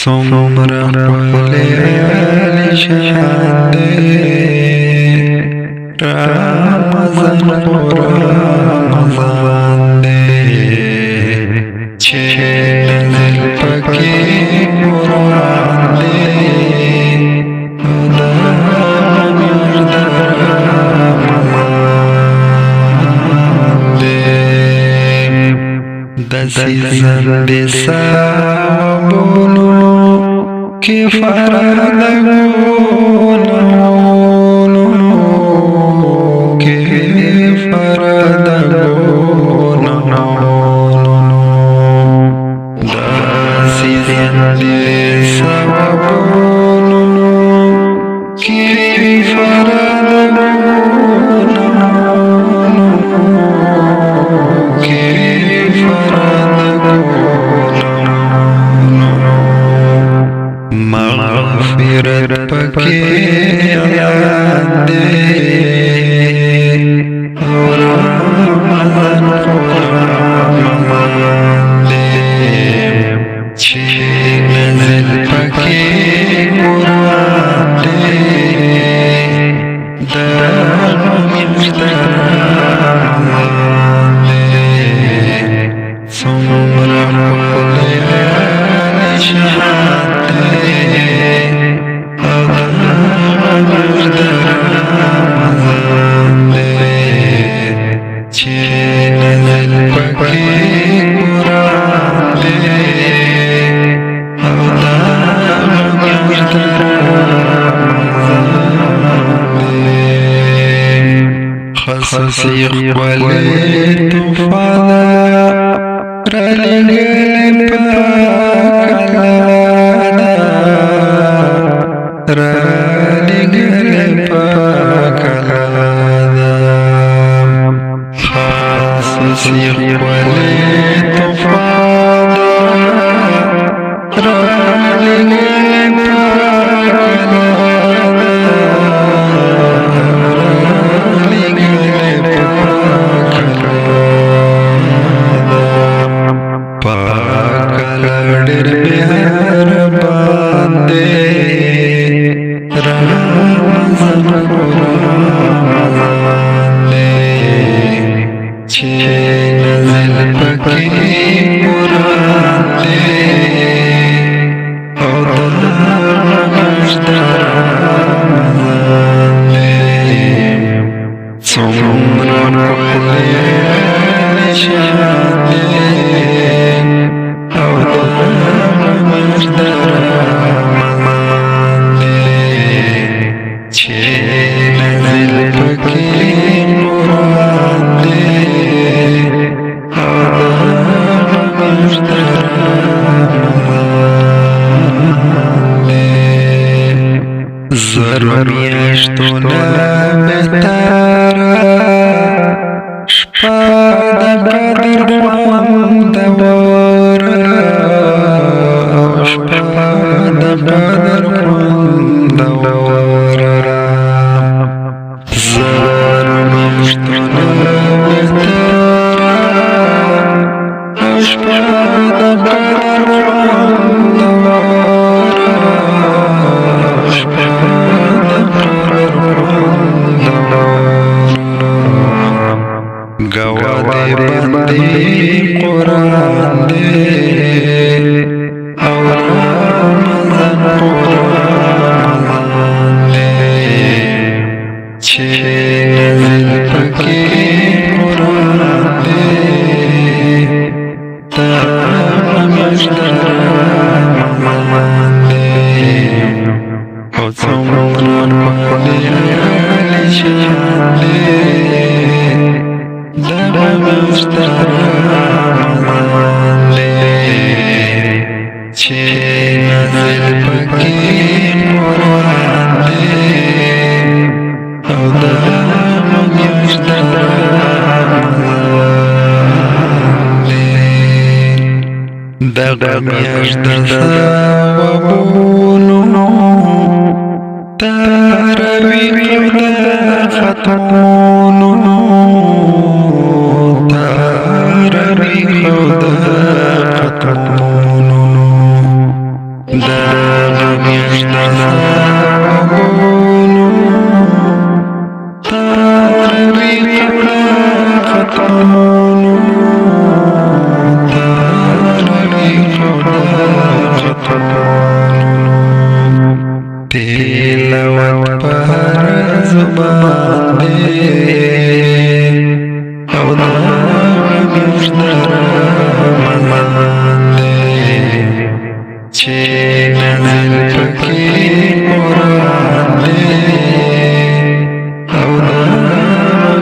څومره ښکلی عالیشان دی رمضان خو رمضان دی چې نازل پکې قرآن دی او دا میاشت د رمضان دی داسې زندې ثوابونو کې فرادګونو کې فرادګونو داسې زندې ثوابونو کې مغفرت پکې اعلان دی او رمضان خو رمضان دی چې نازل پکې قرآن دی دا میاشت د رمضان دی څومره ښکلی عالیشان دی او دا میاشت د رمضان دی چې نازل پکې قرآن دی او دا میاشت د رمضان دی خصوصي ښکلی تحفه ده رالېږلې پاک الله ده رالېږلې پاک الله ده خصوصي ښکلی تحفه ده رالېږلې پاک الله ده پاک لړ مهربان دی رمضان خو رمضان دی چې نازل پکې قرآن دی او دا میاشت د رمضان دی څومره ښکلی عالیشان دی او دا میاشت د رمضان دی چې نازل پکې قرآن دی او دا میاشت د رمضان دی زر میاشتو نه بهتره شپه د بدر خوندوره شپه د بدر خوندوره زر میاشتو نه بهتره شپه د بدر خوندوره شپه د بدر خوندوره گوا دې باندې قرآن دی او رمضان خو رمضان دی چې نازل پکې قرآن دی دا میاشت د رمضان دی او څومره ښکلی عالیشان دی دا میاشت د رمضان دی چې نازل پکې قرآن دی او دا میاشت د رمضان دی دغه میاشت د ثوابونو تراویح د ختمونو تراویح د ختمونو دغه میاشت د سباوونو تاروي کړه ختمونو تاروي کړه ختمونو تلاوت پر زبان دې او دغه میاشت د رمضان دې چې نازل پکې قرآن دې او دغه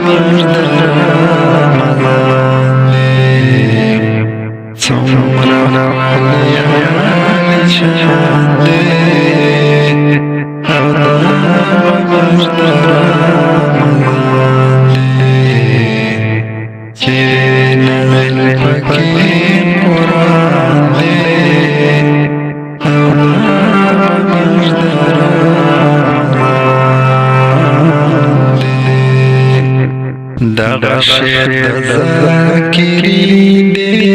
میاشت د رمضان دې څومره ښکلی شان دې او دغه میاشت د رمضان دې چې نازل پکې قرآن دې او دغه میاشت د رمضان دې دغه شعر د ذاکرین دې